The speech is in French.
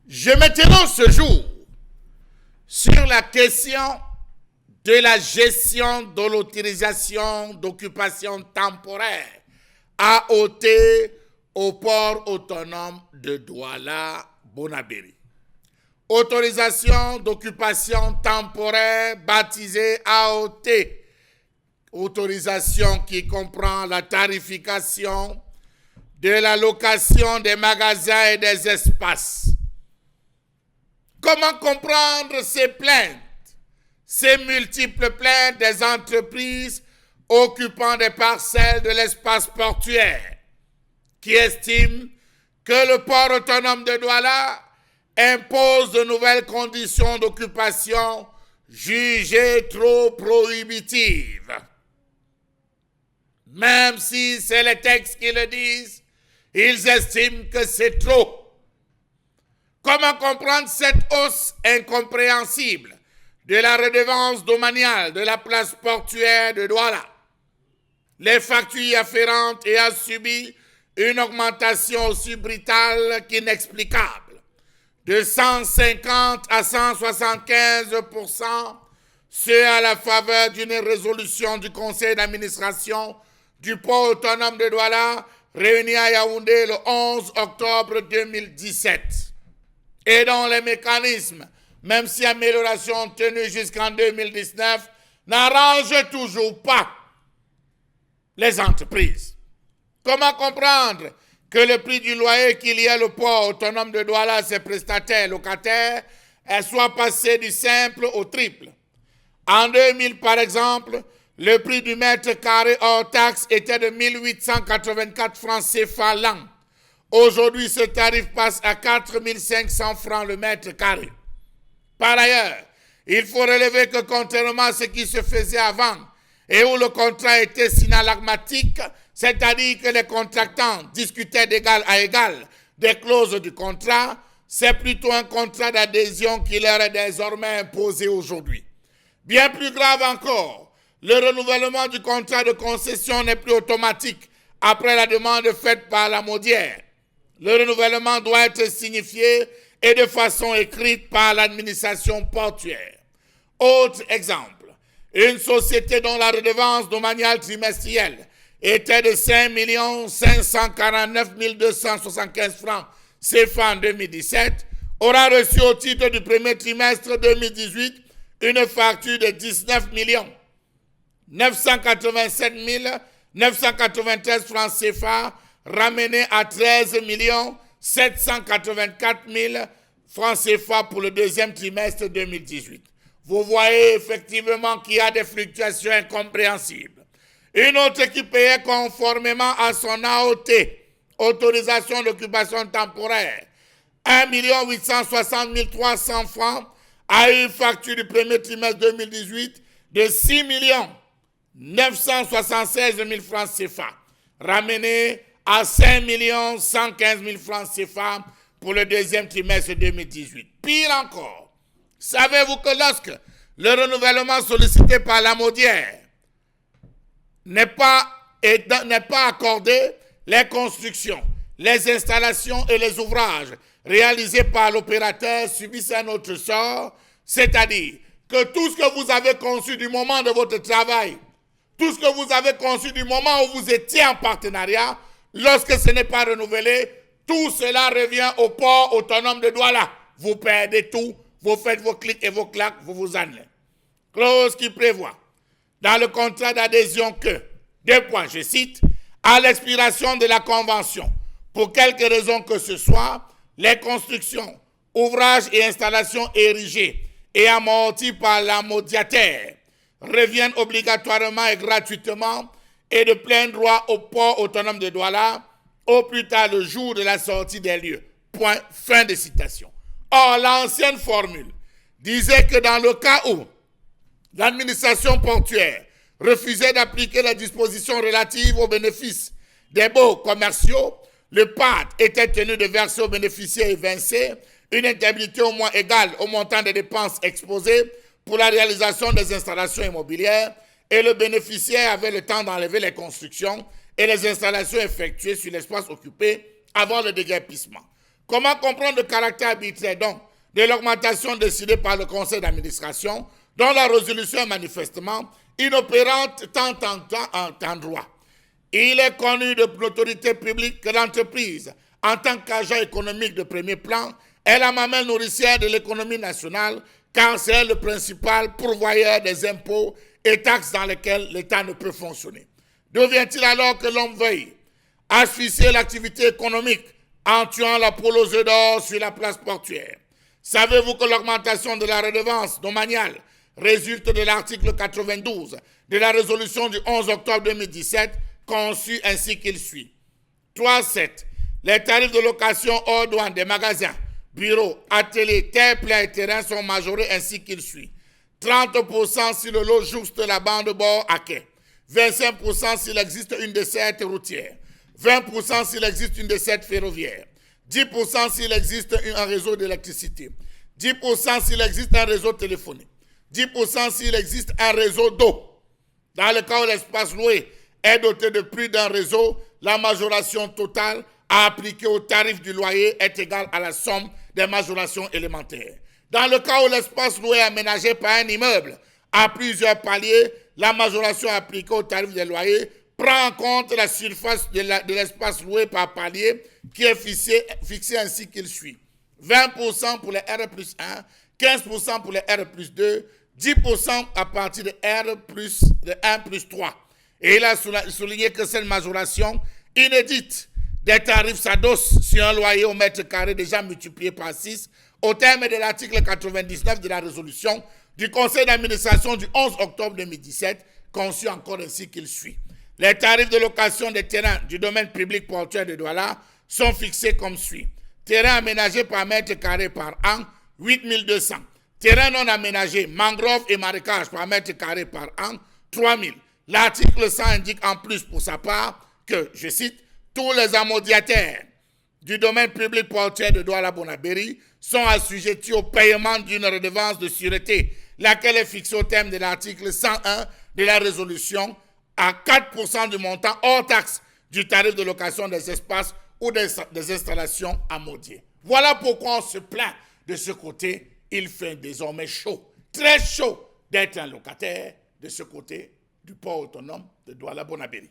Je m'interroge ce jour sur la question de la gestion de l'autorisation d'occupation temporaire AOT au port autonome de Douala-Bonabéry. Autorisation d'occupation temporaire baptisée AOT. Autorisation qui comprend la tarification de la location des magasins et des espaces. Comment comprendre ces plaintes, ces multiples plaintes des entreprises occupant des parcelles de l'espace portuaire qui estiment que le port autonome de Douala impose de nouvelles conditions d'occupation jugées trop prohibitives. Même si c'est les textes qui le disent, ils estiment que c'est trop. Comment comprendre cette hausse incompréhensible de la redevance domaniale de la place portuaire de Douala? Les factures y afférentes ayant subi une augmentation aussi brutale qu'inexplicable, de 150 à 175%, ce à la faveur d'une résolution du conseil d'administration du port autonome de Douala, réuni à Yaoundé le 11 octobre 2017. Et dont les mécanismes, même si amélioration tenue jusqu'en 2019, n'arrangent toujours pas les entreprises. Comment comprendre que le prix du loyer qu'il y a le port autonome de Douala à ses prestataires locataires soit passé du simple au triple? En 2000, par exemple, le prix du mètre carré hors taxe était de 1884 francs CFA l'an. Aujourd'hui, ce tarif passe à 4500 francs le mètre carré. Par ailleurs, il faut relever que contrairement à ce qui se faisait avant et où le contrat était synalagmatique, c'est-à-dire que les contractants discutaient d'égal à égal des clauses du contrat, c'est plutôt un contrat d'adhésion qui leur est désormais imposé aujourd'hui. Bien plus grave encore, le renouvellement du contrat de concession n'est plus automatique après la demande faite par la Maudière. Le renouvellement doit être signifié et de façon écrite par l'administration portuaire. Autre exemple, une société dont la redevance domaniale trimestrielle était de 5 549 275 francs CFA en 2017 aura reçu au titre du premier trimestre 2018 une facture de 19 987 993 francs CFA ramenée à 13 784 000 francs CFA pour le deuxième trimestre 2018. Vous voyez effectivement qu'il y a des fluctuations incompréhensibles. Une autre qui payait conformément à son AOT, autorisation d'occupation temporaire, 1 860 300 francs, a eu une facture du premier trimestre 2018 de 6 976 000 francs CFA, ramenée à 5 115 000 francs CFA pour le deuxième trimestre 2018. Pire encore, savez-vous que lorsque le renouvellement sollicité par la Maudière n'est pas accordé, les constructions, les installations et les ouvrages réalisés par l'opérateur subissent un autre sort, c'est-à-dire que tout ce que vous avez conçu du moment de votre travail, tout ce que vous avez conçu du moment où vous étiez en partenariat, lorsque ce n'est pas renouvelé, tout cela revient au port autonome de Douala. Vous perdez tout, vous faites vos clics et vos claques, vous vous en allez. Clause qui prévoit, dans le contrat d'adhésion que, je cite, à l'expiration de la convention, pour quelque raison que ce soit, les constructions, ouvrages et installations érigés et amortis par la Maudière reviennent obligatoirement et gratuitement et de plein droit au port autonome de Douala, au plus tard le jour de la sortie des lieux. Point, fin de citation. Or, l'ancienne formule disait que dans le cas où l'administration portuaire refusait d'appliquer les dispositions relatives aux bénéfices des baux commerciaux, le PAD était tenu de verser aux bénéficiaires évincés une indemnité au moins égale au montant des dépenses exposées pour la réalisation des installations immobilières, et le bénéficiaire avait le temps d'enlever les constructions et les installations effectuées sur l'espace occupé avant le déguerpissement. Comment comprendre le caractère arbitraire donc de l'augmentation décidée par le conseil d'administration, dont la résolution est manifestement inopérante tant en droit? Il est connu de l'autorité publique que l'entreprise, en tant qu'agent économique de premier plan, est la mamelle nourricière de l'économie nationale, car c'est le principal pourvoyeur des impôts et taxes dans lesquels l'État ne peut fonctionner. D'où vient-il alors que l'homme veuille asphyxier l'activité économique en tuant la poule aux œufs d'or sur la place portuaire? Savez-vous que l'augmentation de la redevance domaniale résulte de l'article 92 de la résolution du 11 octobre 2017, conçue ainsi qu'il suit? 3.7. Les tarifs de location hors douane des magasins, bureaux, ateliers, terres, pleins et terrains sont majorés ainsi qu'il suit. 30% si le lot jouxte la bande de bord à quai. 25% s'il existe une desserte routière. 20% s'il existe une desserte ferroviaire. 10% s'il existe un réseau d'électricité. 10% s'il existe un réseau téléphonique. 10% s'il existe un réseau d'eau. Dans le cas où l'espace loué est doté de plus d'un réseau, la majoration totale à appliquer au tarif du loyer est égale à la somme des majorations élémentaires. Dans le cas où l'espace loué est aménagé par un immeuble à plusieurs paliers, la majoration appliquée au tarif des loyers prend en compte la surface de l'espace loué par palier qui est fixé ainsi qu'il suit. 20% pour les R plus 1, 15% pour les R plus 2, 10% à partir de R plus de 1 plus 3. Et il a souligné que cette majoration inédite des tarifs s'adosse sur un loyer au mètre carré déjà multiplié par 6 au terme de l'article 99 de la résolution du conseil d'administration du 11 octobre 2017, conçu encore ainsi qu'il suit. Les tarifs de location des terrains du domaine public portuaire de Douala sont fixés comme suit. Terrain aménagé par mètre carré par an, 8 200. Terrain non aménagé, mangrove et marécage par mètre carré par an, 3 000. L'article 100 indique en plus pour sa part que, je cite, tous les amodiataires du domaine public portuaire de Douala-Bonabéry sont assujettis au paiement d'une redevance de sûreté, laquelle est fixée au terme de l'article 101 de la résolution à 4% du montant hors taxe du tarif de location des espaces ou des installations amodiées. Voilà pourquoi on se plaint de ce côté. Il fait désormais chaud, très chaud, d'être un locataire de ce côté du port autonome de Douala-Bonabéry.